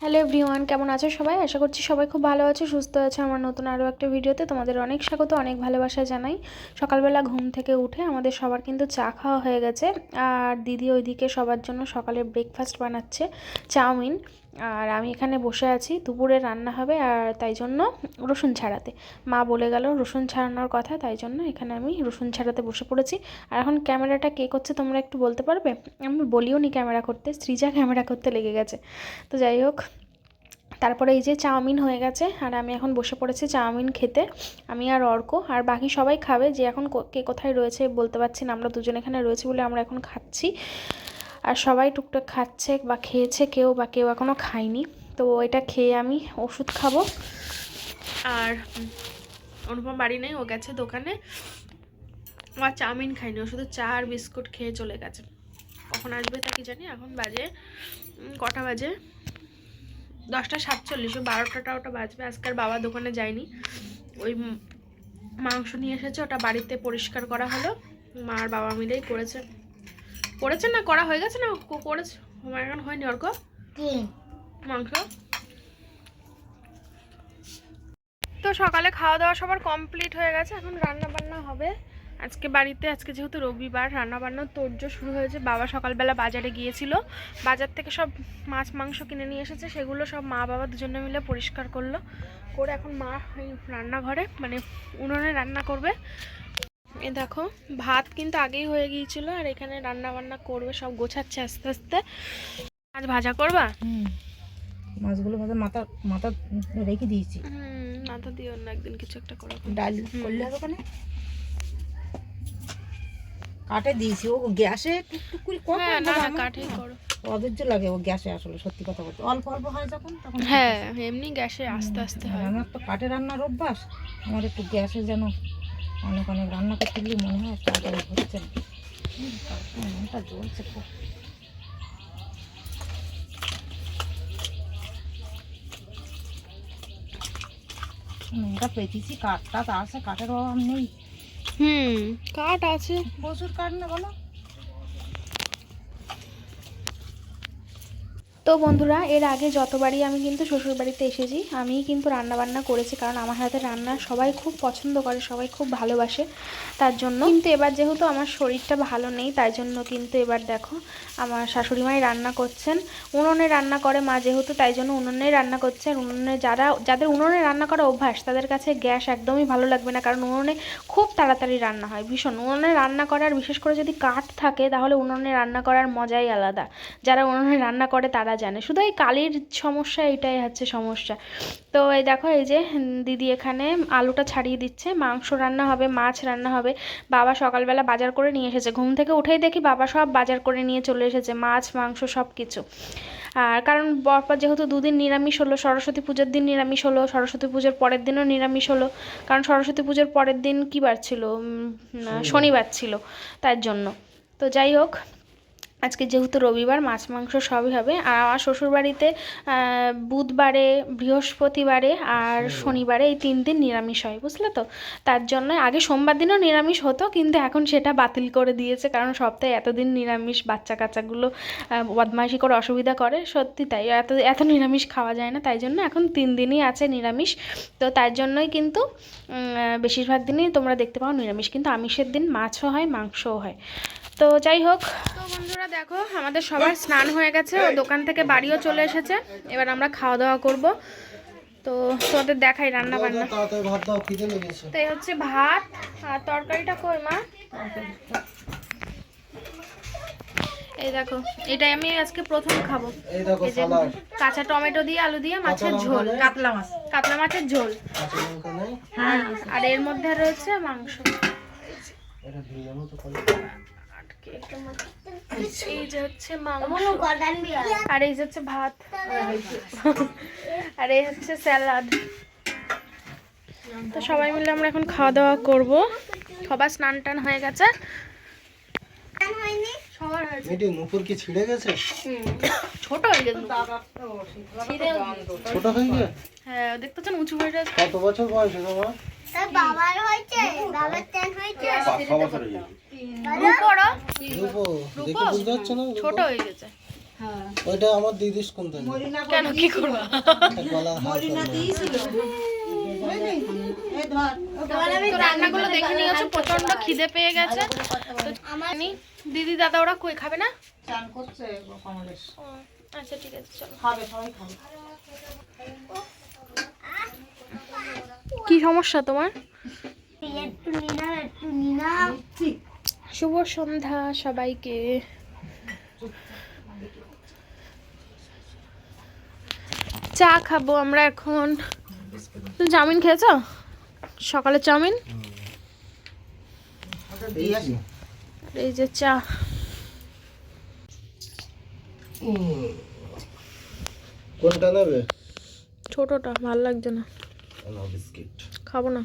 Hello everyone, কেমন আছো সবাই? আশা করছি সবাই খুব ভালো আছে, সুস্থ আছে। আমার নতুন আরও একটা ভিডিওতে তোমাদের অনেক স্বাগত, অনেক ভালোবাসা জানাই। সকালবেলা ঘুম থেকে উঠে আমাদের সবার কিন্তু চা খাওয়া হয়ে গেছে। আর দিদি ওইদিকে সবার জন্য সকালে ব্রেকফাস্ট বানাচ্ছে, চাউমিন। আর আমি এখানে বসে আছি, দুপুরে রান্না হবে আর তাই জন্য রসুন ছাড়াতে মা বলে গেল রসুন ছাড়ানোর কথা, তাই জন্য এখানে আমি রসুন ছাড়াতে বসে পড়েছি। আর এখন ক্যামেরাটা কে করছে তোমরা একটু বলতে পারবে? আমি বলিও নি ক্যামেরা করতে, সৃজা ক্যামেরা করতে লেগে গেছে। তো যাই হোক, তারপরে এই যে চাউমিন হয়ে গেছে আর আমি এখন বসে পড়েছি চাউমিন খেতে। আমি আর অর্ক, আর বাকি সবাই খাবে। যে এখন কে কোথায় রয়েছে বলতে পারছি না, আমরা দুজন এখানে রয়েছি বলে আমরা এখন খাচ্ছি। আর সবাই টুকটাক খাচ্ছে বা খেয়েছে, কেউ এখনও খায়নি। তো এটা খেয়ে আমি ওষুধ খাবো। আর অনুপম বাড়ি নেই, ও গেছে দোকানে। আর চাউমিন খাইনি, ও শুধু চা আর বিস্কুট খেয়ে চলে গেছে। কখন আসবে তা কি জানি। এখন বাজে কটা বাজে? 10:47, 12টা বাজবে। আজকের বাবা দোকানে যায়নি, ওই মাংস নিয়ে এসেছে, ওটা বাড়িতে পরিষ্কার করা হলো। মা আর বাবা মিলেই করেছে না, করা হয়ে গেছে না, করেছে। এখন হয়নি অর্ক মাংস। তো সকালে খাওয়া দাওয়া সবার কমপ্লিট হয়ে গেছে, এখন রান্না বান্না হবে আজকে বাড়িতে। আজকে যেহেতু রবিবার, রান্নাবান্নার তোড়জোড় শুরু হয়েছে। বাবা সকালবেলা বাজারে গিয়েছিল, বাজার থেকে সব মাছ মাংস কিনে নিয়ে এসেছে, সেগুলো সব মা বাবা দুজনে মিলে পরিষ্কার করলো। করে এখন মা এই রান্নাঘরে মানে উনুনে রান্না করবে। এ দেখো, ভাত কিন্তু আগেই হয়ে গিয়েছিল, আর এখানে রান্না বান্না করবে, সব গোছাচ্ছে আস্তে আস্তে। আজ ভাজা করবা? মাছগুলো ভাজা মাথা মাথা রেখে দিয়েছি। মাথা দিও না, একদিন কিছু একটা করো। ডাল করলে হবে ওখানে কাটে দিয়েছি। ও গ্যাসে টুকটুক করে কত না কাঠেই করো। অধৈর্য লাগে ও গ্যাসে, আসলে সত্যি কথা বলতে। অল্প অল্প হয় যখন তখন হ্যাঁ, এমনি গ্যাসে আস্তে আস্তে হয়। আমার তো কাঠে রান্নার অভ্যাস, আমার একটু গ্যাসে যেন অনেক অনেক রান্না করতে গেলে মনে হয় তাড়াতাড়ি হচ্ছে না। মনটা জ্বলছে খুব। নুনটা পেতেছি, কাঠটা তা আছে, কাঠের অভাব নেই। কাঠ আছে, প্রচুর কাঠ না বলো। তো বন্ধুরা, এর আগে যতবারই আমি কিন্তু শ্বশুরবাড়িতে এসেছি আমি কিন্তু রান্না বান্না করেছি, কারণ আমার হাতে রান্না সবাই খুব পছন্দ করে, সবাই খুব ভালোবাসে। তার জন্য কিন্তু এবার যেহেতু আমার শরীরটা ভালো নেই, তাই জন্য কিন্তু এবার দেখো আমার শাশুড়ি মাই রান্না করছেন। উনুনে রান্না করে মা যেহেতু, তাই জন্য উনুনে রান্না করছে। আর উনুনে যাদের উনুনে রান্না করা অভ্যাস তাদের কাছে গ্যাস একদমই ভালো লাগবে না, কারণ উনুনে খুব তাড়াতাড়ি রান্না হয় ভীষণ। উনুনে রান্না করার, বিশেষ করে যদি কাঠ থাকে তাহলে উনুনে রান্না করার মজাই আলাদা। যারা উনুনে রান্না করে তারা জানে। শুধু এই কালির সমস্যা, এটাই হচ্ছে সমস্যা। তো এই দেখো, এই যে দিদি এখানে আলুটা ছাড়িয়ে দিচ্ছে, মাংস রান্না হবে, মাছ রান্না হবে। বাবা সকালবেলা বাজার করে নিয়ে এসেছে, ঘুম থেকে উঠেই দেখি বাবা সব বাজার করে নিয়ে চলে এসেছে, মাছ মাংস সব কিছু। আর কারণ বরপর যেহেতু দুদিন নিরামিষ হলো, সরস্বতী পুজোর দিন নিরামিষ হলো, সরস্বতী পুজোর পরের দিনও নিরামিষ হলো, কারণ সরস্বতী পুজোর পরের দিন কী বার ছিল? শনিবার ছিল, তার জন্য। তো যাই হোক, আজকে যেহেতু রবিবার, মাছ মাংস সবই হবে। আর আমার শ্বশুরবাড়িতে বুধবারে, বৃহস্পতিবারে আর শনিবারে এই 3 দিন নিরামিষ হয়, বুঝলে তো। তার জন্য আগে সোমবার দিনও নিরামিষ হতো, কিন্তু এখন সেটা বাতিল করে দিয়েছে, কারণ সপ্তাহে এতদিন নিরামিষ বাচ্চা কাচ্চাগুলো বদমাইশি করে অসুবিধা করে। সত্যি তাই, এত এত নিরামিষ খাওয়া যায় না, তাই জন্য এখন 3 দিনই আছে নিরামিষ। তো তার জন্যই কিন্তু বেশিরভাগ দিনই তোমরা দেখতে পাও নিরামিষ, কিন্তু আমিষের দিন মাছও হয়, মাংসও হয়। তো যাই হোক, তো বন্ধুরা দেখো, আমাদের সবার স্নান হয়ে গেছে, ও দোকান থেকে বাড়িও চলে এসেছে। এবার আমরা খাওয়া দাওয়া করব। তো তোমাদের দেখাই রান্না বান্না। তো এই হচ্ছে ভাত, আর তরকারিটা কই মা? এই দেখো, এটাই আমি আজকে প্রথম খাবো। এই যে কাঁচা টমেটো দিয়ে আলু দিয়ে মাছের ঝোল, কাতলা মাছের ঝোল। আর এর মধ্যে রয়েছে মাংস। এই যে হচ্ছে মাংস, আর এই যে হচ্ছে ভাত, আর এই হচ্ছে স্যালাড। তো সবাই মিলে আমরা এখন খাওয়া দাওয়া করবো। সবার স্নান টান হয়ে গেছে। ছোট হয়ে গেছে, হ্যাঁ দেখতেছেন উঁচু হয়ে গেছে। কত বছর বয়স তোমার? বাবার হয়েছে, বাবার টেন হয়েছে। রূপোরও দেখে বুঝতে পারছো না? ছোট হয়ে গেছে। ওইটা আমার দিদিস কোন থেকে কেন কি করবো? গলা তো রান্নাগুলো দেখে নিয়েছো, প্রচন্ড খিদে পেয়ে গেছে। তো আমি দিদি দাদা ওরা কই খাবে না? চান করছে কমলেশ। ও, আচ্ছা ঠিক আছে চলো। খাবে, সবাই খাবে। কি সমস্যা তোমার? একটু নিনা শুভ সন্ধ্যা সবাইকে। চা খাবো আমরা এখন। তুমি চাউমিন খেয়েছো? সকালে চাউমিন, এই যে চা। কোনটা নেবে? ছোটটা ভাল লাগছে না, না বিস্কিট খাবো না।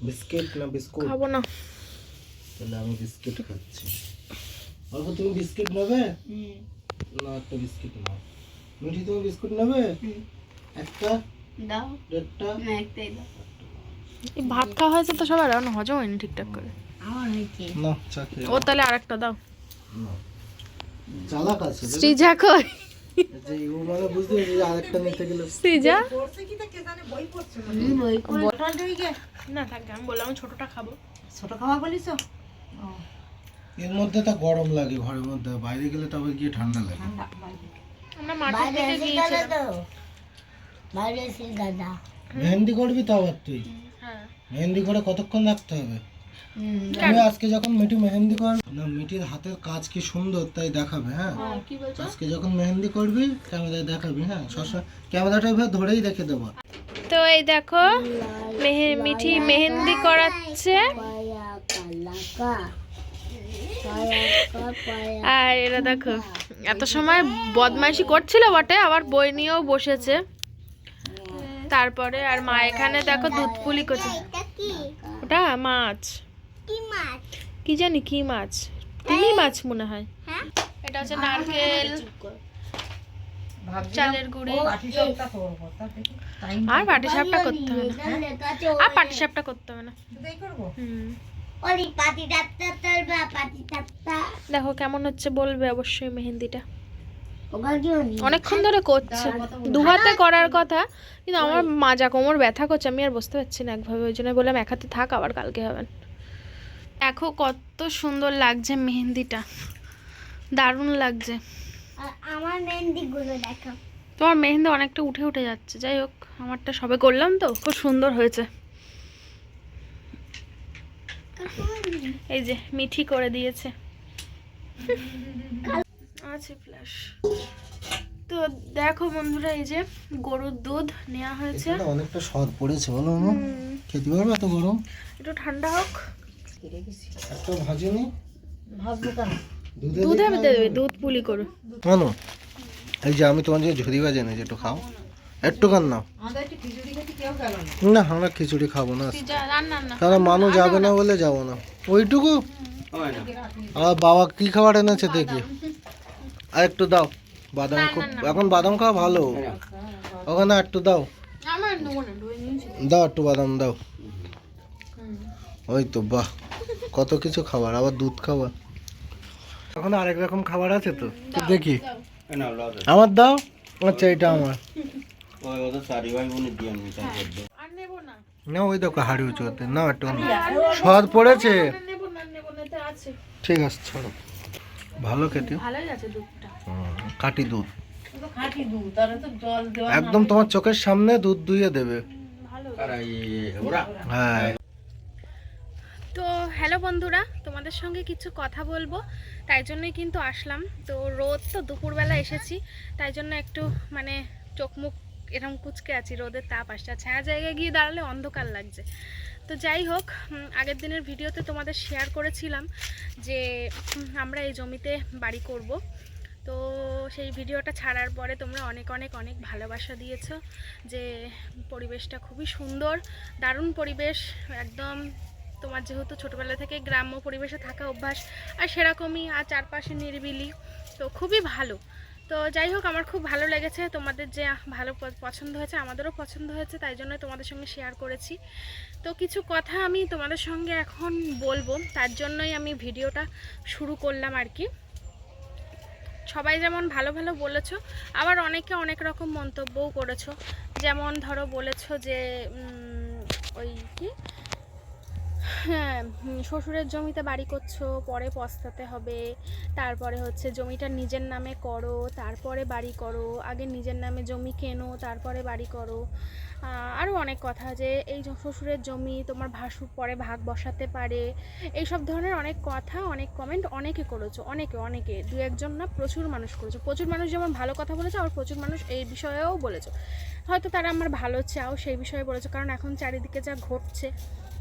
বিস্কিট না বিস্কুট? খাবো না। তাহলে আমি বিস্কিট খাচ্ছি। অল্প তুমি বিস্কিট নেবে? না একটা বিস্কিট নাও। মিঠি তুমি বিস্কুট নেবে? একটা দাও, দেড়টা? না একটাই দাও। এই ভাত খাওয়া হয়েছে তো সবার, এখন হজম হয়নি ঠিকঠাক করে। আমার হয়েছে। না চা খেয়ে ও তাহলে আরেকটা দাও। না চালাক আছে রে। শ্রীজা কই? যে ও মানে বুঝতে পারছি যে আরেকটা নিতে গেলে শ্রীজা বই বটল ঢুকে না থাকবে, আমি বললাম আমি ছোটটা খাবো। ছোট খাওয়া বলিস? এর মধ্যে তো গরম লাগে ঘরের মধ্যে, বাইরে গেলে তবে গিয়ে ঠান্ডা লাগে। ঠান্ডা বাইরে। আমরা মাঠে বাইরে থেকে এসে গিয়েছিলাম। দাদা বাইরে এসে দাদা মেহেন্দি করবি তো আবার তুই? হ্যাঁ। মেহেন্দি করে কতক্ষণ রাখতে হবে? আমি আজকে যখন মিঠি মেহেন্দি কর না, মিঠির হাতের কাজ কি সুন্দর তাই দেখাবে। হ্যাঁ কি বলছো? আজকে যখন মেহেন্দি করবি ক্যামেরায় দেখাবি। হ্যাঁ সবসময় ক্যামেরাটা এভাবে ধরেই রেখে দেবো। তো এই দেখো মিঠি মেহেন্দি করাচ্ছে, পায়া কালাকা পায়া পায়া আর এরা দেখো এত সময় বদমাইশি করছিল বটে, আবার বই নিয়েও বসেছে। তারপরে আর মা এখানে দেখো দুধ পুলি করছে। এটা কি ওটা মাছ, কি মাছ? কি জানি কি মাছ, তিমি মাছ মনে হয়। হ্যাঁ এটা হচ্ছে নারকেল, ভাবছিলাম চালের গুঁড়ি, পাটি সাপটা করবো, তা দেখি টাইম আর পাটি সাপটা করতে হবে না। আর পাটি সাপটা করতে হবে না। শুধুই করবো। হুম, ওলি পাটি ডাক্তার তোরবা পাটি ডাক্তার দেখো কেমন হচ্ছে বলবে অবশ্যই মেহেন্দিটা। ওখানে কি হনি অনেকক্ষণ ধরে করছে, দু হাতে করার কথা, কিন্তু আমার মাজা কোমর ব্যথা করছে, আমি আর বসতে পারছি না একভাবে, ওই জন্য বললাম এক হাতে থাক, আবার কালকে হবেন। দেখো কত সুন্দর লাগছে মেহেন্দিটা, দারুণ লাগছে। আর আমার মেহেন্দি গুলো দেখো তোমার মেহেন্দি অনেকটা উঠে উঠে যাচ্ছে, যাই হোক আমারটা সবে করলাম তো, খুব সুন্দর হয়েছে। এই যে মিঠি করে দিয়েছে, আছে ফ্ল্যাশ। তো দেখো বন্ধুরা, এই যে গরুর দুধ নেওয়া হয়েছে। এটা অনেকটা স্বাদ পড়েছে বলো না? খেতে পারবে এত গরম? একটু ঠান্ডা হোক। একটা ভাজিনি ভাববো কেন? দুধে আমি দেবে, দুধ পুলি করো। কেন? এই যে আমি তোমার জন্য ঝুরি ভাজা এনেছি, একটু খাও, একটু খান না। আমাদের একটু খিচুড়ি খেতে কেউ গেল না। না আমরা খিচুড়ি খাবো না, রান্না না, কারণ মানুষ যাবে না বলে যাবো না। ওইটুকু আর বাবা কি খাবার এনেছে দেখি, আর একটু দাও। বাদাম খুব, এখন বাদাম খাওয়া ভালো, ওখানে একটু দাও, আমার নেবো না, দই নিয়েছি। দাও একটু বাদাম দাও। ওই তো বাহ, কত কিছু খাবার, আবার দুধ খাবার। এখন আরেক রকম খাবার আছে তো, তো দেখি আমার দাও। আচ্ছা এটা আমার আর নেবো না, না, ওই দেখো হাড়ি উঁচুতে না, একটু স্বাদ পড়েছে। নেবো না, নেবো না, এতে আছে। ঠিক আছে ছাড়ো, ভালো খেতে। ভালোই আছে দুধটা। কাটি দুধ তো খাঁটি দুধ, তাহলে তো জল দেওয়া একদম তোমার চোখের সামনে দুধ দুইয়ে দেবে। ভালো। হ্যাঁ তো হ্যালো বন্ধুরা, তোমাদের সঙ্গে কিছু কথা বলবো, তাই জন্যই কিন্তু আসলাম। তো রোদ তো দুপুরবেলা এসেছি, তাই জন্য একটু মানে চোখ মুখ এরকম কুচকে আছি, রোদের তাপ আসছে, আর ছায়া জায়গায় গিয়ে দাঁড়ালে অন্ধকার লাগছে। তো যাই হোক, আগের দিনের ভিডিওতে তোমাদের শেয়ার করেছিলাম যে আমরা এই জমিতে বাড়ি করব। তো সেই ভিডিওটা ছাড়ার পরে তোমরা অনেক অনেক অনেক ভালোবাসা দিয়েছো, যে পরিবেশটা খুবই সুন্দর, দারুণ পরিবেশ একদম। তোমার যেহেতু ছোটোবেলা থেকে গ্রাম্য পরিবেশে থাকা অভ্যাস, আর সেরকমই, আর চারপাশে নিরিবিলি, তো খুবই ভালো। তো যাই হোক, আমার খুব ভালো লেগেছে, তোমাদের যে ভালো পছন্দ হয়েছে, আমাদেরও পছন্দ হয়েছে, তাই জন্য তোমাদের সঙ্গে শেয়ার করেছি। তো কিছু কথা আমি তোমাদের সঙ্গে এখন বলবো, তার জন্যই আমি ভিডিওটা শুরু করলাম আর কি। সবাই যেমন ভালো ভালো বলেছো, আবার অনেকে অনেক রকম মন্তব্যও করেছো। যেমন ধরো বলেছো যে ওই কি, হ্যাঁ, শ্বশুরের জমিতে বাড়ি করছো, পরে পস্তাতে হবে, তারপরে হচ্ছে জমিটা নিজের নামে করো, তারপরে বাড়ি করো, আগে নিজের নামে জমি কেনো, তারপরে বাড়ি করো। আরও অনেক কথা, যে এই শ্বশুরের জমি তোমার ভাসুর পরে ভাগ বসাতে পারে, এইসব ধরনের অনেক কথা, অনেক কমেন্ট অনেকে করেছো, অনেকে দু একজন না, প্রচুর মানুষ করেছো। প্রচুর মানুষ যেমন ভালো কথা বলেছো, আর প্রচুর মানুষ এই বিষয়েও বলেছো, হয়তো তারা আমার ভালো চাও সেই বিষয়ে বলেছো, কারণ এখন চারিদিকে যা ঘটছে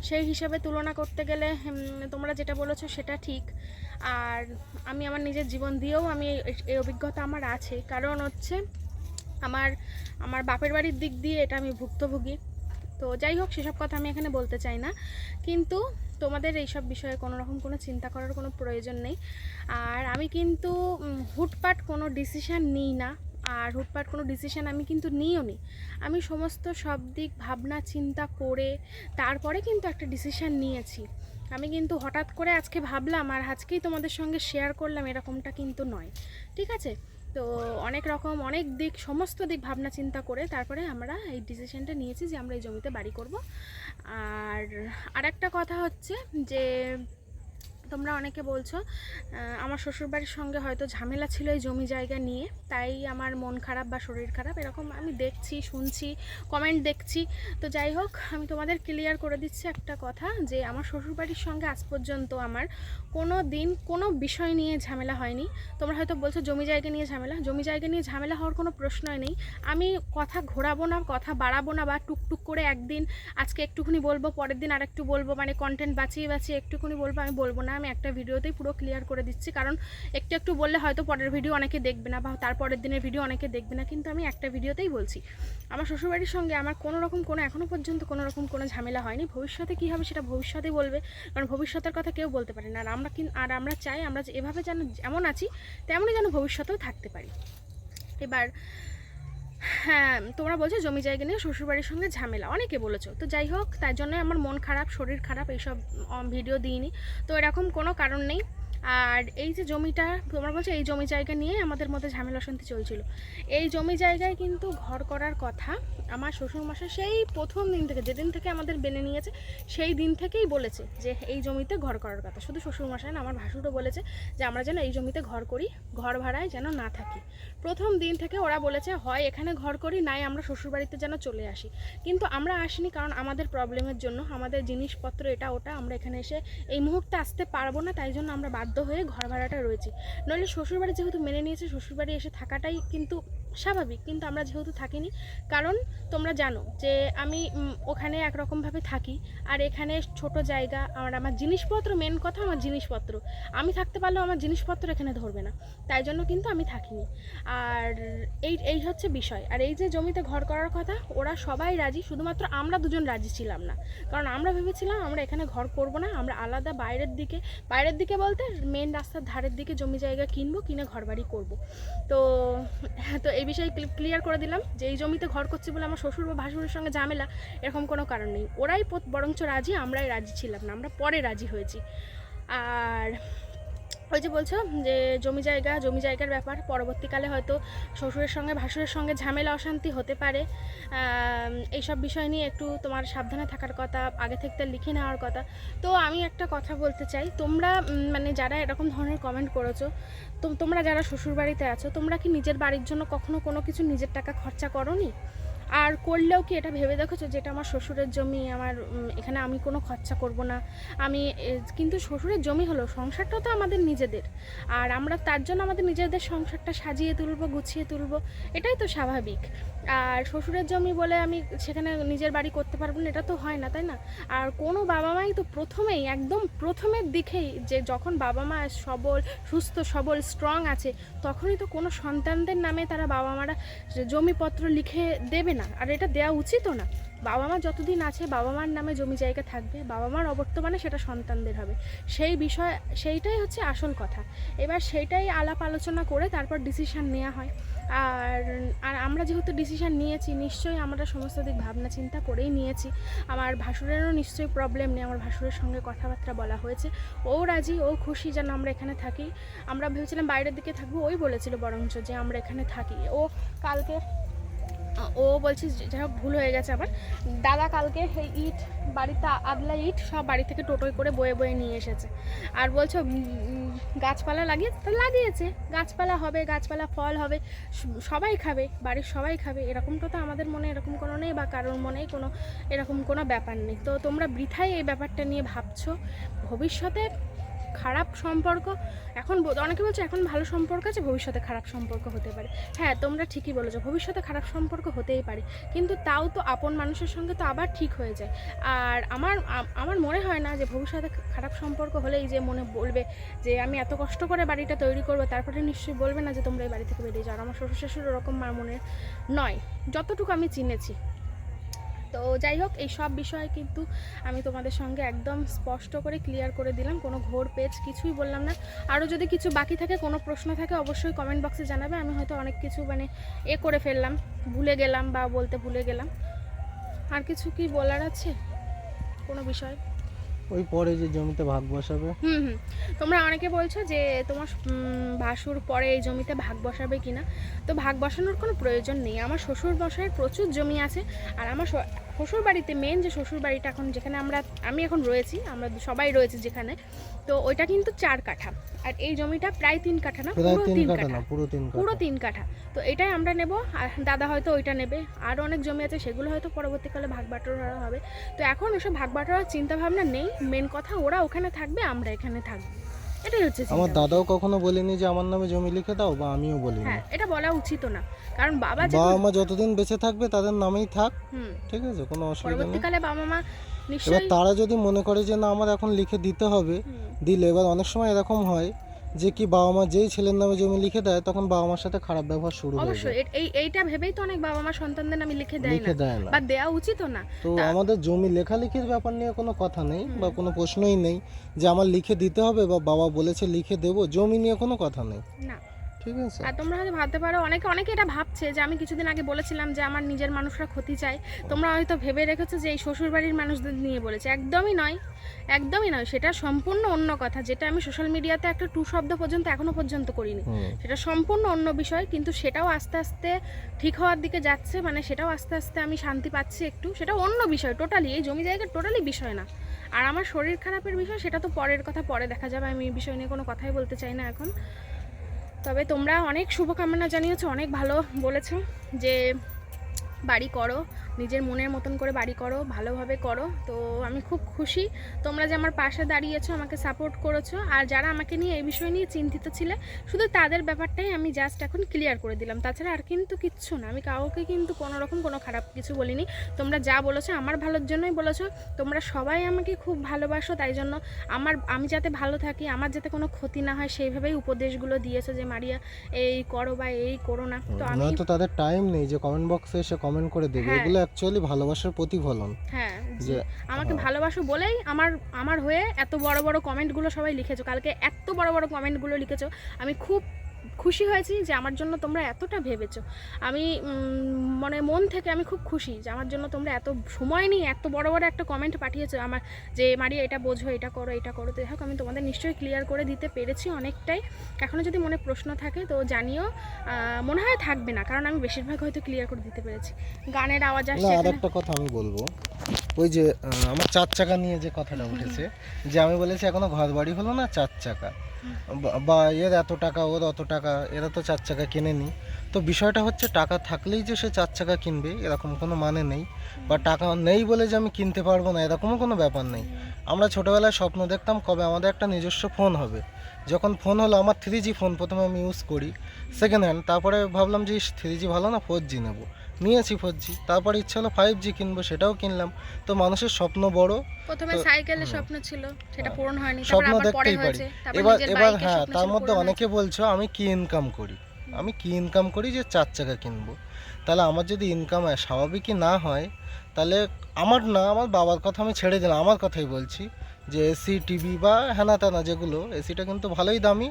সেই হিসাবে তুলনা করতে গেলে তোমরা যেটা বলেছো সেটা ঠিক। আর আমি আমার নিজের জীবন দিয়েও আমি এই অভিজ্ঞতা আমার আছে, কারণ হচ্ছে আমার বাপের বাড়ির দিক দিয়ে এটা আমি ভুক্তভোগী। তো যাই হোক, সেসব কথা আমি এখানে বলতে চাই না, কিন্তু তোমাদের এইসব বিষয়ে কোনো রকম কোনো চিন্তা করার কোনো প্রয়োজন নেই। আর আমি কিন্তু হুটপাট কোনো ডিসিশান নিই না, আর হুটপাট কোনো ডিসিশান আমি কিন্তু নিইও নি। আমি সমস্ত সব দিক ভাবনা চিন্তা করে তারপরে কিন্তু একটা ডিসিশান নিয়েছি। আমি কিন্তু হঠাৎ করে আজকে ভাবলাম আর আজকেই তোমাদের সঙ্গে শেয়ার করলাম, এরকমটা কিন্তু নয়, ঠিক আছে? তো অনেক রকম অনেক দিক, সমস্ত দিক ভাবনা চিন্তা করে তারপরে আমরা এই ডিসিশনটা নিয়েছি যে আমরা এই জমিতে বাড়ি করব। আর একটা কথা হচ্ছে যে তোমরা অনেকে বলছো আমার শ্বশুরবাড়ির সঙ্গে হয়তো ঝামেলা ছিল এই জমি জায়গা নিয়ে, তাই আমার মন খারাপ বা শরীর খারাপ, এরকম আমি দেখছি, শুনছি, কমেন্ট দেখছি। তো যাই হোক, আমি তোমাদের ক্লিয়ার করে দিচ্ছি একটা কথা, যে আমার শ্বশুরবাড়ির সঙ্গে আজ পর্যন্ত আমার কোনো দিন কোনো বিষয় নিয়ে ঝামেলা হয়নি। তোমরা হয়তো বলছো জমি জায়গা নিয়ে ঝামেলা, জমি জায়গা নিয়ে ঝামেলা হওয়ার কোনো প্রশ্নই নেই। আমি কথা ঘোরাবো না, কথা বাড়াবো না, বা টুকটুক করে একদিন আজকে একটুখানি বলবো, পরের দিন আর একটু বলবো, মানে কন্টেন্ট বাঁচিয়ে একটুখানি বলবো, আমি বলবো না। আমি একটা ভিডিওতেই পুরো ক্লিয়ার করে দিচ্ছি, কারণ একটু একটু বললে হয়তো পরের ভিডিও অনেকে দেখবে না, বা তারপরের দিনের ভিডিও অনেকে দেখবে না, কিন্তু আমি একটা ভিডিওতেই বলছি আমার শ্বশুরবাড়ির সঙ্গে আমার কোনো রকম কোনো এখনও পর্যন্ত কোনো রকম কোনো ঝামেলা হয়নি। ভবিষ্যতে কী হবে সেটা ভবিষ্যতেই বলবে, কারণ ভবিষ্যতের কথা কেউ বলতে পারে না। আর আমরা চাই আমরা এভাবে যেন যেমন আছি তেমনই যেন ভবিষ্যতেও থাকতে পারি। এবার হ্যাঁ, তোমরা বলছো জমি জায়গা নিয়ে শ্বশুরবাড়ির সঙ্গে ঝামেলা, অনেকে বলেছো। তো যাই হোক, তার জন্য আমার মন খারাপ, শরীর খারাপ, এইসব ভিডিও দিইনি, তো এরকম কোনো কারণ নেই। আর এই যে জমিটা তোমরা বলছো, এই জমি জায়গা নিয়ে আমাদের মধ্যে ঝামেলা অশান্তি চলছিল। এই জমি জায়গায় কিন্তু ঘর করার কথা আমার শ্বশুরমশাই সেই প্রথম দিন থেকে, যেদিন থেকে আমাদের বেনে নিয়েছে সেই দিন থেকেই বলেছে যে এই জমিতে ঘর করার কথা। শুধু শ্বশুরমশাই না, আমার ভাসুরও বলেছে যে আমরা যেন এই জমিতে ঘর করি, ঘর ভাড়ায় যেন না থাকি। প্রথম দিন থেকে ওরা বলেছে হয় এখানে ঘর করি, নাই আমরা শ্বশুরবাড়িতে যেন চলে আসি। কিন্তু আমরা আসিনি, কারণ আমাদের প্রবলেমের জন্য, আমাদের জিনিসপত্র এটা ওটা, আমরা এখানে এসে এই মুহূর্তে আসতে পারবো না, তাই জন্য আমরা বাধ্য হয়ে ঘর ভাড়াটা রয়েছি। নইলে শ্বশুরবাড়ি যেহেতু মেনে নিয়েছে, শ্বশুরবাড়ি এসে থাকাটাই কিন্তু স্বাভাবিক, কিন্তু আমরা যেহেতু থাকিনি, কারণ তোমরা জানো যে আমি ওখানে একরকমভাবে থাকি, আর এখানে ছোট জায়গা, আমার জিনিসপত্র, মেন কথা আমার জিনিসপত্র, আমি থাকতে পারলেও আমার জিনিসপত্র এখানে ধরবে না, তাই জন্য কিন্তু আমি থাকিনি। আর এই হচ্ছে বিষয়। আর এই যে জমিতে ঘর করার কথা, ওরা সবাই রাজি, শুধুমাত্র আমরা দুজন রাজি ছিলাম না, কারণ আমরা ভেবেছিলাম আমরা এখানে ঘর করব না, আমরা আলাদা বাইরের দিকে বলতে মেন রাস্তার ধারের দিকে জমি জায়গা কিনবো, কিনে ঘরবাড়ি করব। তো এই বিষয়ে ক্লিয়ার করে দিলাম যে এই জমিতে ঘর করছি বলে আমার শ্বশুর বা ভাসুরের সঙ্গে ঝামেলা, এরকম কোনো কারণ নেই। ওরাই বরঞ্চ রাজি, আমরাই রাজি ছিলাম না, আমরা পরে রাজি হয়েছি। আর ওই যে বলছো যে জমি জায়গার ব্যাপার, পরবর্তীকালে হয়তো শ্বশুরের সঙ্গে ভাসুরের সঙ্গে ঝামেলা অশান্তি হতে পারে, এইসব বিষয় নিয়ে একটু তোমার সাবধানে থাকার কথা, আগে থেকে লিখে নেওয়ার কথা। তো আমি একটা কথা বলতে চাই, তোমরা মানে যারা এরকম ধরনের কমেন্ট করেছো, তোমরা যারা শ্বশুরবাড়িতে আছো, তোমরা কি নিজের বাড়ির জন্য কখনো কোনো কিছু নিজের টাকা খরচা করোনি? আর করলেও কি এটা ভেবে দেখেছো যেটা আমার শ্বশুরের জমি, আমার এখানে আমি কোনো খরচা করব না, আমি কিন্তু শ্বশুরের জমি হলো, সংসারটাও তো আমাদের নিজেদের, আর আমরা তার জন্য আমাদের নিজেদের সংসারটা সাজিয়ে তুলবো, গুছিয়ে তুলবো, এটাই তো স্বাভাবিক। আর শ্বশুরের জমি বলে আমি সেখানে নিজের বাড়ি করতে পারবো না, এটা তো হয় না, তাই না? আর কোনো বাবা মাই তো প্রথমেই, একদম প্রথমের দিকেই, যে যখন বাবা মা সবল, সুস্থ সবল, স্ট্রং আছে, তখনই তো কোনো সন্তানদের নামে তারা বাবা মারা জমিপত্র লিখে দেবে না, আর এটা দেওয়া উচিতও না। বাবা মা যতদিন আছে বাবা মার নামে জমি জায়গা থাকবে, বাবা মার অবর্তমানে সেটা সন্তানদের হবে, সেইটাই হচ্ছে আসল কথা। এবার সেইটাই আলাপ আলোচনা করে তারপর ডিসিশান নেওয়া হয়। আর আর আমরা যেহেতু ডিসিশন নিয়েছি, নিশ্চয়ই আমরা সমস্ত দিক ভাবনা চিন্তা করেই নিয়েছি। আমার ভাসুরেরও নিশ্চয়ই প্রবলেম নেই, আমার ভাসুরের সঙ্গে কথাবার্তা বলা হয়েছে, ও রাজি, ও খুশি যেন আমরা এখানে থাকি। আমরা ভেবেছিলাম বাইরের দিকে থাকবো, ওই বলেছিল বরঞ্চ যে আমরা এখানে থাকি। ও কালকে ও বলছে যাই হোক ভুল হয়ে গেছে আবার, দাদা কালকে সেই ইট বাড়িতে আদলা ইট সব বাড়ি থেকে টোটোয় করে বয়ে বয়ে নিয়ে এসেছে। আর বলছো গাছপালা লাগিয়েছে, গাছপালা হবে, গাছপালা ফল হবে, সবাই খাবে, বাড়ির সবাই খাবে, এরকমটা তো আমাদের মনে এরকম কোনো নেই, বা কারোর মনেই কোনো এরকম কোনো ব্যাপার নেই। তো তোমরা বৃথাই এই ব্যাপারটা নিয়ে ভাবছো। ভবিষ্যতে খারাপ সম্পর্ক, এখন অনেকে বলছে এখন ভালো সম্পর্ক আছে, ভবিষ্যতে খারাপ সম্পর্ক হতে পারে। হ্যাঁ, তোমরা ঠিকই বলেছো, ভবিষ্যতে খারাপ সম্পর্ক হতেই পারে, কিন্তু তাও তো আপন মানুষের সঙ্গে তো আবার ঠিক হয়ে যায়। আর আমার মনে হয় না যে ভবিষ্যতে খারাপ সম্পর্ক হলেই যে মনে বলবে যে আমি এত কষ্ট করে বাড়িটা তৈরি করবো, তারপরে নিশ্চয়ই বলবে না যে তোমরা এই বাড়ি থেকে বেরিয়ে যাও। আর আমার শ্বশুর শাশুড়ি ওরকম মার মনে নয়, যতটুকু আমি চিনেছি। তো যাই হোক, এই সব বিষয়ে কিন্তু আমি তোমাদের সঙ্গে একদম স্পষ্ট করে ক্লিয়ার করে দিলাম, কোনো ঘোর পেচ কিছুই বললাম না। আরও যদি কিছু বাকি থাকে, কোনো প্রশ্ন থাকে, অবশ্যই কমেন্ট বক্সে জানাবে। আমি হয়তো অনেক কিছু করে ফেললাম, ভুলে গেলাম বা বলতে ভুলে গেলাম। আর কিছু কি বলার আছে কোনো বিষয়? ওই পরে যে জমিতে ভাগ বসাবে, তোমরা অনেকে বলছো যে তোমার ভাসুর পরে এই জমিতে ভাগ বসাবে কিনা। তো ভাগ বসানোর কোনো প্রয়োজন নেই। আমার শ্বশুর মশাইয়ের প্রচুর জমি আছে, আর আমার শ্বশুর বাড়িতে মেন যে শ্বশুর বাড়িটা এখন যেখানে আমি এখন রয়েছি, আমরা সবাই রয়েছি যেখানে, তো ওইটা কিন্তু 4 কাঠা, আর এই জমিটা প্রায় 3 কাঠা না, পুরো 3 কাঠা। তো এটাই আমরা নেব, আর দাদা হয়তো ওইটা নেবে। আরও অনেক জমি আছে, সেগুলো হয়তো পরবর্তীকালে ভাগ বাটোয়ারা হবে। তো এখন ওসব ভাগ বাটোয়ারার চিন্তা ভাবনা নেই, মেন কথা ওরা ওখানে থাকবে, আমরা এখানে থাকবো, এটাই হচ্ছে চিন্তা। আমার দাদাও কখনো বলেনি যে আমার নামে জমি লিখে দাও, বা আমিও বলিনি। হ্যাঁ, এটা বলা উচিত না, কারণ বাবা মা যতদিন বেঁচে থাকবে তাদের নামেই থাক, ঠিক আছে, কোনো অসুবিধা নেই। পরবর্তীকালে বাবা মা এবার নিশ্চয়ই তারা যদি মনে করে যে না আমার এখন লিখে দিতে হবে, দিলে এবার অনেক সময় এরকম হয় যে কি বাবা মা যেই ছেলের নামে জমি লিখে দেয়, তখন বাবা মার সাথে খারাপ ব্যবহার শুরু হয়ে যায়। অবশ্যই এইটা ভেবেই তো অনেক বাবা মা সন্তানদের নামে লিখে দেয় না, বা দেওয়া উচিতও না। তো আমাদের জমি লেখালেখির ব্যাপার নিয়ে কোনো কথা নেই, বা কোনো প্রশ্নই নেই যে আমার লিখে দিতে হবে বা বাবা বলেছে লিখে দেবো, জমি নিয়ে কোনো কথা নেই, না। ঠিক আছে। আর তোমরা হয়তো ভাবতে পারো, অনেকে এটা ভাবছে যে আমি কিছুদিন আগে বলেছিলাম যে আমার নিজের মানুষরা ক্ষতি চায়। তোমরা হয়তো ভেবে রেখেছো যে এই শ্বশুরবাড়ির মানুষদের নিয়ে বলেছে, একদমই নয়, একদমই নয়। সেটা সম্পূর্ণ অন্য কথা, যেটা আমি সোশ্যাল মিডিয়াতে একটা টু শব্দ পর্যন্ত এখনো পর্যন্ত করিনি। সেটা সম্পূর্ণ অন্য বিষয়, কিন্তু সেটাও আস্তে আস্তে ঠিক হওয়ার দিকে যাচ্ছে, সেটাও আস্তে আস্তে আমি শান্তি পাচ্ছি একটু। সেটা অন্য বিষয় টোটালি, এই জমি জায়গা টোটালি বিষয় না। আর আমার শরীর খারাপের বিষয়, সেটা তো পরের কথা, পরে দেখা যাবে। আমি এই বিষয় নিয়ে কোনো কথাই বলতে চাই না এখন। তবে তোমরা অনেক শুভকামনা জানিয়েছো, অনেক ভালো বলেছো যে বাড়ি করো, নিজের মনের মতন করে বাড়ি করো, ভালোভাবে করো। তো আমি খুব খুশি তোমরা যে আমার পাশে দাঁড়িয়েছো, আমাকে সাপোর্ট করেছো। আর যারা আমাকে নিয়ে এই বিষয় নিয়ে চিন্তিত ছিলে, শুধু তাদের ব্যাপারটাই আমি জাস্ট এখন ক্লিয়ার করে দিলাম, তাছাড়া আর কিন্তু কিচ্ছু না। আমি কাউকে কিন্তু কোনো রকম কোনো খারাপ কিছু বলিনি। তোমরা যা বলেছো আমার ভালোর জন্যই বলেছো। তোমরা সবাই আমাকে খুব ভালোবাসো, তাই জন্য আমি যাতে ভালো থাকি, আমার যাতে কোনো ক্ষতি না হয়, সেইভাবেই উপদেশগুলো দিয়েছো যে মারিয়া এই করো বা এই করো না। তো আমি তো তাদের টাইম নেই যে কমেন্ট বক্সে এসে কমেন্ট করে দেবে, এগুলো অ্যাকচুয়ালি ভালোবাসার প্রতিফলন। হ্যাঁ, যে আমাকে ভালোবাসো বলেই আমার হয়ে এত বড় বড় কমেন্টগুলো সবাই লিখেছো, কালকে এত বড় বড় কমেন্টগুলো লিখেছো। আমি খুব খুশি হয়েছি যে আমার জন্য তোমরা এতটা ভেবেছো। আমি মন থেকে আমি খুব খুশি যে আমার জন্য তোমরা এত সময় নিয়ে এত বড় বড় একটা কমেন্ট পাঠিয়েছো আমার, যে মারিয়া এটা বোঝো, এটা করো, এটা করো। তো হোক, আমি তোমাদের নিশ্চয়ই ক্লিয়ার করে দিতে পেরেছি অনেকটাই। এখনও যদি মনে প্রশ্ন থাকে তো জানিও, মনে হয় থাকবে না, কারণ আমি বেশিরভাগ হয়তো ক্লিয়ার করে দিতে পেরেছি। গানের আওয়াজ আসছে। আর একটা কথা আমি বলবো, ওই যে আমার 4 চাকা নিয়ে যে কথাটা উঠেছে, যে আমি বলেছি এখনো ঘর বাড়ি হলো না, 4 চাকা, বা এর এত টাকা, ওর অত টাকা, এরা তো 4 চাকা কেনেনি। তো বিষয়টা হচ্ছে টাকা থাকলেই যে সে 4 চাকা কিনবে এরকম কোনো মানে নেই, বা টাকা নেই বলে যে আমি কিনতে পারবো না এরকমও কোনো ব্যাপার নেই। আমরা ছোটোবেলায় স্বপ্ন দেখতাম কবে আমাদের একটা নিজস্ব ফোন হবে। যখন ফোন হলো, আমার 3G ফোন প্রথমে আমি ইউজ করি সেকেন্ড হ্যান্ড, তারপরে ভাবলাম যে 3G ভালো না, 4G নেব, নিয়েছি 4G, তারপরে ইচ্ছা হলো 5G কিনবো, সেটাও কিনলাম। তো মানুষের স্বপ্ন বড়, প্রথমে সাইকেলের স্বপ্ন ছিল, সেটা পূরণ হয়নি, স্বপ্ন দেখতেই পারি। এবার হ্যাঁ, তার মধ্যে অনেকে বলছো আমি কি ইনকাম করি, আমি কি ইনকাম করি যে 4 চাকা কিনবো। তাহলে আমার যদি ইনকাম স্বাভাবিকই না হয়, তাহলে আমার বাবার কথা আমি ছেড়ে দিলাম, আমার কথাই বলছি, যে এসি টিভি বা হ্যানা ত্যানা যেগুলো, এসিটা কিন্তু ভালোই দামি,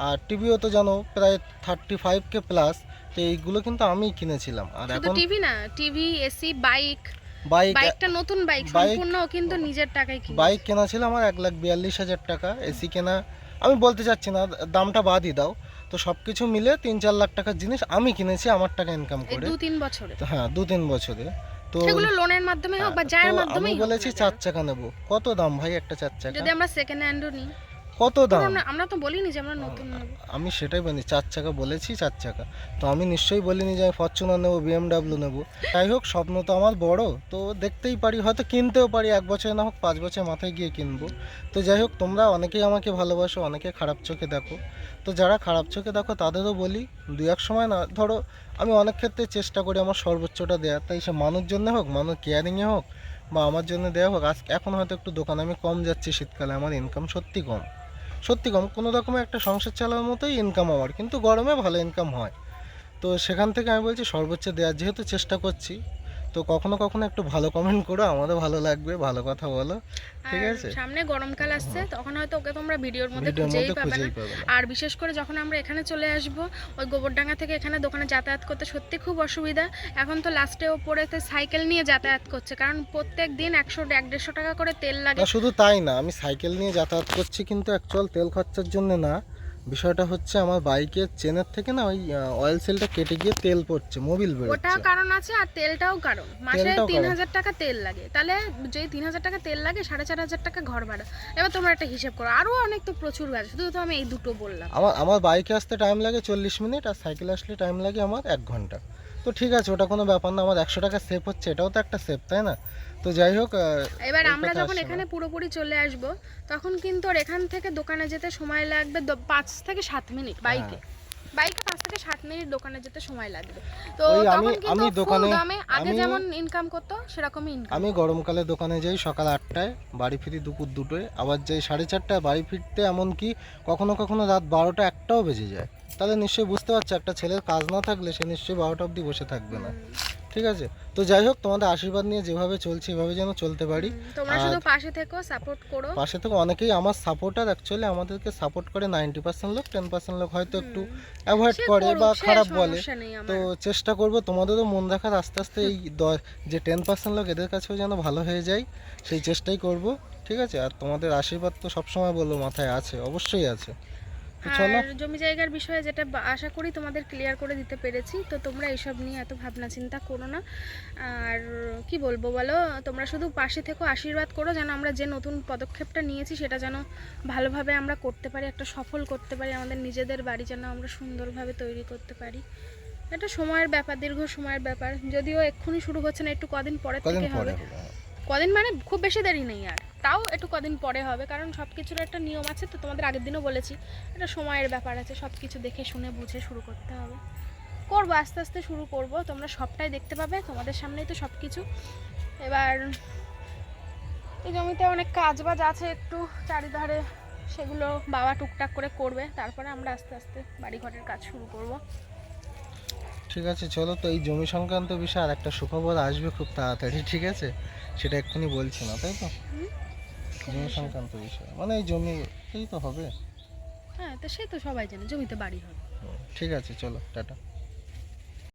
আর টিভিও তো জানো প্রায় 35K প্লাস। তো এইগুলো কিন্তু আমিই কিনেছিলাম। আর শুধু এখন টিভি না, টিভি, এসি, বাইক, বাইক বাইকটা নতুন বাইক সম্পূর্ণ ও কিন্তু নিজের টাকায় কিনে। বাইক কেনা ছিল আমার 1,42,000 টাকা। এসি কেনা আমি বলতে চাচ্ছি না, দামটা বাদই দাও, তো সব কিছু মিলে 3-4 লাখ টাকার জিনিস আমি কিনেছি আমার টাকা ইনকাম এই করে। 2-3 বছরে। তো হ্যাঁ 2-3 বছরে। তো সেগুলো লোনের মাধ্যমে হোক বা যার তো মাধ্যমে আমি বলেছি 4 চাকা নেব। কত দাম ভাই একটা 4 চাকা? যদি আমরা সেকেন্ড হ্যান্ডও নিই, কত দাম? আমরা তো বলিনি যে আমরা নতুন নেব। আমি সেটাই বলি 4 চাকা বলেছি, 4 চাকা। তো আমি নিশ্চয়ই বলিনি যে আমি ফরচুনার নেবো, BMW নেবো। যাই হোক, স্বপ্ন তো আমার বড়, তো দেখতেই পারি, হয়তো কিনতেও পারি, 1 বছর না হোক 5 বছর মাথায় গিয়ে কিনবো। তো যাই হোক, তোমরা অনেকেই আমাকে ভালোবাসো, অনেকে খারাপ চোখে দেখো। তো যারা খারাপ চোখে দেখো তাদেরও বলি, 2-1 সময় না, ধরো আমি অনেক ক্ষেত্রে চেষ্টা করি আমার সর্বোচ্চটা দেওয়ার, তাই সে মানুষের জন্য হোক, মানুষ কেয়ারিংয়ে হোক, বা আমার জন্য দেওয়া হোক। এখন হয়তো একটু দোকানে আমি কম যাচ্ছি শীতকালে, আমার ইনকাম সত্যি কম, সত্যি কম। কোনো রকমের একটা সংসার চালানোর মতোই ইনকাম আমার, কিন্তু গরমে ভালো ইনকাম হয়। তো সেখান থেকে আমি বলছি সর্বোচ্চ দেওয়ার, যেহেতু চেষ্টা করছি। তো কখনো কখনো একটু ভালো কমেন্ট করো, আমারও ভালো লাগবে, ভালো কথা বলো, ঠিক আর আছে? সামনে গরমকাল আসছে, তখন হয়তো ওকে তোমরা ভিডিওর মধ্যে ভিডিওর খুঁজেই মধ্যে পাবে না। খুঁজেই পাবে না। আর বিশেষ করে যখন আমরা এখানে চলে আসব, ওই গোবরডাঙ্গা থেকে এখানে দোকানে যাতায়াত করতে সত্যি খুব অসুবিধা। এখন তো লাস্টে ওপরে সাইকেল নিয়ে যাতায়াত করছে, কারণ প্রত্যেক দিন 100-150 টাকা করে তেল লাগে। না শুধু তাই না, আমি সাইকেল নিয়ে যাতায়াত করছি, কিন্তু অ্যাকচুয়াল তেল খরচার জন্য না। বিষয়টা হচ্ছে আমার বাইকের চেনের থেকে না ওই অয়েল সেলটা কেটে গিয়ে তেল পড়ছে, মোবিল ওটাও বেরোচ্ছে। কারণ আছে, আর তেলটাও কারণ। মাসে তেলটাও কারণ। 3000 টাকা তেল লাগে, তাহলে যেই 3000 টাকা তেল লাগে 4,500 টাকা ঘর ভাড়া। এবার তোমরা একটা হিসেব করো, আরও অনেক তো প্রচুর আছে, শুধু তো আমি এই দুটো বললাম। আমার বাইকে আসতে টাইম লাগে 40 মিনিট, আর সাইকেলে আসলে টাইম লাগে আমার 1 ঘন্টা। তো ঠিক আছে, ওটা কোনো ব্যাপার না, আমার 100 টাকা সেভ হচ্ছে, এটাও তো একটা সেভ, তাই না? তো যাই হোক, এবার ওই আমরা কথা যখন আসছে এখানে না। পুরোপুরি চলে আসব, তখন কিন্তু ওর এখান থেকে দোকানে যেতে সময় লাগবে 5 থেকে 7 মিনিট বাইকে। 5 থেকে 7 মিনিট দোকানে যেতে সময় লাগবে। তো ওই তখন কিন্তু আমি ফুল দোকানে দামে আগে আমি যেমন ইনকাম করতো সেরকমই ইনকাম। আমি গরমকালে দোকানে যাই সকাল 8টায়, বাড়ি ফিরি দুপুর 2টোয়, আবার যাই 4:30টায়, বাড়ি ফিরতে এমনকি কখনো কখনো রাত 12টা 1টাও বেজে যায়। তাহলে নিশ্চয়ই বুঝতে পারছো, একটা ছেলের কাজ না থাকলে সে নিশ্চয়ই 12টা অবধি বসে থাকবে না, ঠিক আছে? তো যাই হোক, তোমাদের আশীর্বাদ নিয়ে যেভাবে চলছে এভাবে যেন চলতে পারি। তোমরা শুধু পাশে থেকো, সাপোর্ট করো। পাশে থেকে অনেকেই আমার সাপোর্টার, অ্যাকচুয়ালি আমাদেরকে সাপোর্ট করে 90% লোক, 10% লোক হয়তো একটু অ্যাভয়েড সে করে করুক, বা সে খারাপ বলে। সমস্যা নেই আমার। তো চেষ্টা করব তোমাদেরও মন রাখার, আস্তে আস্তে এই যে 10% লোক এদের কাছেও যেন ভালো হয়ে যায়, সেই চেষ্টাই করব, ঠিক আছে? আর তোমাদের আশীর্বাদ তো সবসময় বলবো মাথায় আছে, অবশ্যই আছে। তো চলো, আর জমি জায়গার বিষয়ে যেটা আশা করি তোমাদের ক্লিয়ার করে দিতে পেরেছি। তো তোমরা এইসব নিয়ে এত ভাবনা চিন্তা করো না। আর কি বলবো বলো, তোমরা শুধু পাশে থেকো, আশীর্বাদ করো যেন আমরা যে নতুন পদক্ষেপটা নিয়েছি সেটা যেন ভালোভাবে আমরা করতে পারি, একটা সফল করতে পারি, আমাদের নিজেদের বাড়ি যেন আমরা সুন্দরভাবে তৈরি করতে পারি। এটা সময়ের ব্যাপার, দীর্ঘ সময়ের ব্যাপার। যদিও এক্ষুনি শুরু হচ্ছে না, একটু কদিন পরে কদিন থেকে পরে হবে। হলো। কদিন মানে খুব বেশি দেরি নেই, আর তাও একটু কদিন পরে হবে, কারণ সব কিছুর একটা নিয়ম আছে। তো তোমাদের আগের দিনও বলেছি, একটা সময়ের ব্যাপার আছে, সব কিছু দেখে শুনে বুঝে শুরু করতে হবে। করবো, আস্তে আস্তে শুরু করব, তোমরা সবটাই দেখতে পাবে, তোমাদের সামনেই তো সব কিছু। এবার এই জমিতে অনেক কাজ বাজ আছে একটু চারিধারে, সেগুলো বাবা টুকটাক করে করবে, তারপরে আমরা আস্তে আস্তে বাড়িঘরের কাজ শুরু করব। ঠিক আছে চলো, তো এই জমি সংক্রান্ত বিষয়ে আর একটা সুখবর আসবে খুব তাড়াতাড়ি, ঠিক আছে? সেটা এক্ষুনি বলছি না, তাই তো? জমি সংক্রান্ত বিষয় মানে এই জমি এই তো হবে। হ্যাঁ, তো সে তো সবাই জানে, জমিতে বাড়ি হবে। ঠিক আছে চলো, টাটা।